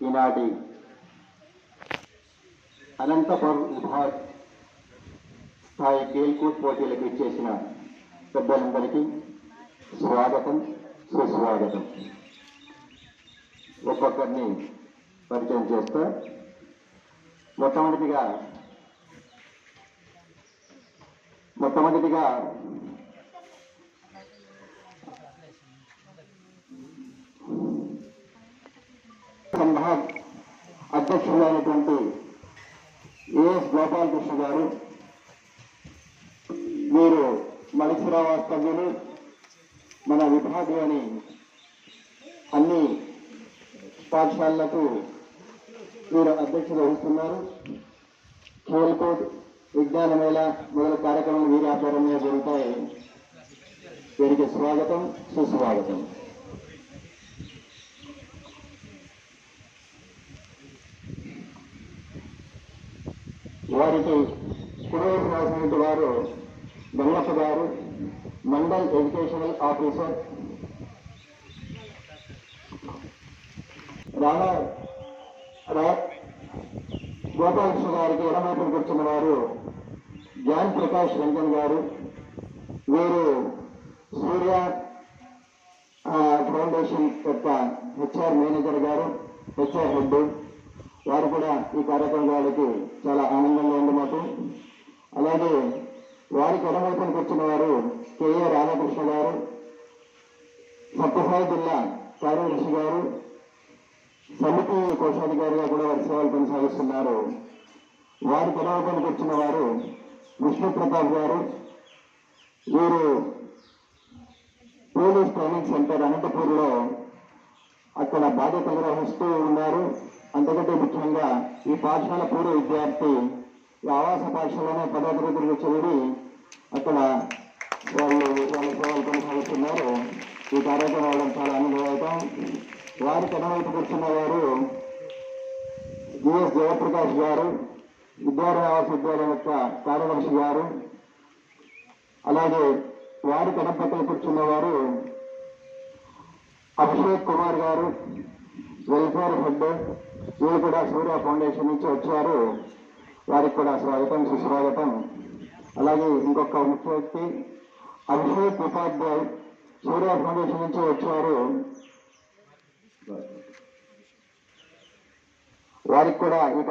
ఈనాటి అనంతపురం విభాగ్ స్థాయి ఖేల్కూద్ పోటీలకు ఇచ్చేసిన పెద్దలందరికీ స్వాగతం, సుస్వాగతం. ఒక్కొక్కరిని పరిచయం చేస్తా. మొట్టమొదటిగా సంభాగ్ అధ్యక్షులైనటువంటి ఏఎస్ గోపాలకృష్ణ గారు, వీరు మలిసిరా వాస్తవ్యులు. మన విభాగంలోని అన్ని పాఠశాలలకు వీరు అధ్యక్షత వహిస్తున్నారు. ఖేల్కూద్, విజ్ఞాన మేళ మొదల కార్యక్రమాలు వీరి ఆధ్వర్యంలో జరుగుతాయి. వీరికి స్వాగతం, సుస్వాగతం. వారికి కురవేసి రాసినటువంటి వారు గంగప్ప గారు, మండల్ ఎడ్యుకేషనల్ ఆఫీసర్. రాణా గోపాలకృష్ణ గారికి ఎడమవైపున కూర్చున్న వారు జ్ఞాన్ ప్రకాష్ రంజన్ గారు. వీరు సూర్య ఫౌండేషన్ యొక్క హెచ్ఆర్ మేనేజర్ గారు, హెచ్ఆర్ హెడ్. వారు కూడా ఈ కార్యక్రమాలకి చాలా ఆనందంగా ఉంది మాకు. అలాగే వారికి ఎడమవైపున కూర్చున్న వారు కేఏ రాధాకృష్ణ గారు, సత్యసాయి జిల్లా కార్యదర్శి గారు, సమితి కోశాధికారిగా కూడా వారి సేవలు కొనసాగిస్తున్నారు. వారి ఎడమవైపున కూర్చున్న వారు విష్ణు ప్రతాప్ గారు. వీరు పోలీస్ ట్రైనింగ్ సెంటర్ అనంతపూర్లో అక్కడ బాధ్యత నిర్వహిస్తూ ఉన్నారు. అంతకంటే ముఖ్యంగా ఈ పాఠశాల పూర్వ విద్యార్థి ఈ ఆవాస పాఠశాలనే 10వ తరగతిలో చదివి అక్కడ వాళ్ళ సేవలు కొనసాగుతున్నారు. ఈ కార్యక్రమం చాలా అనుభవం. వారికి ఎడమవైపు కూర్చున్న వారు జిఎస్ జయప్రకాష్ గారు, విద్యార్థి విద్యాలయం యొక్క కార్యదర్శి గారు. అలాగే వారికి ఎడపక్కన కూర్చున్న వారు అభిషేక్ కుమార్ గారు, వెల్ఫేర్ హెడ్. వీరు కూడా సూర్య ఫౌండేషన్ నుంచి వచ్చారు. వారికి కూడా స్వాగతం, సుస్వాగతం. అలాగే ఇంకొక ముఖ్య వ్యక్తి అభిషేక్ ఉపాధ్యాయ్, సూర్య ఫౌండేషన్ నుంచి వచ్చారు. వారికి కూడా ఈ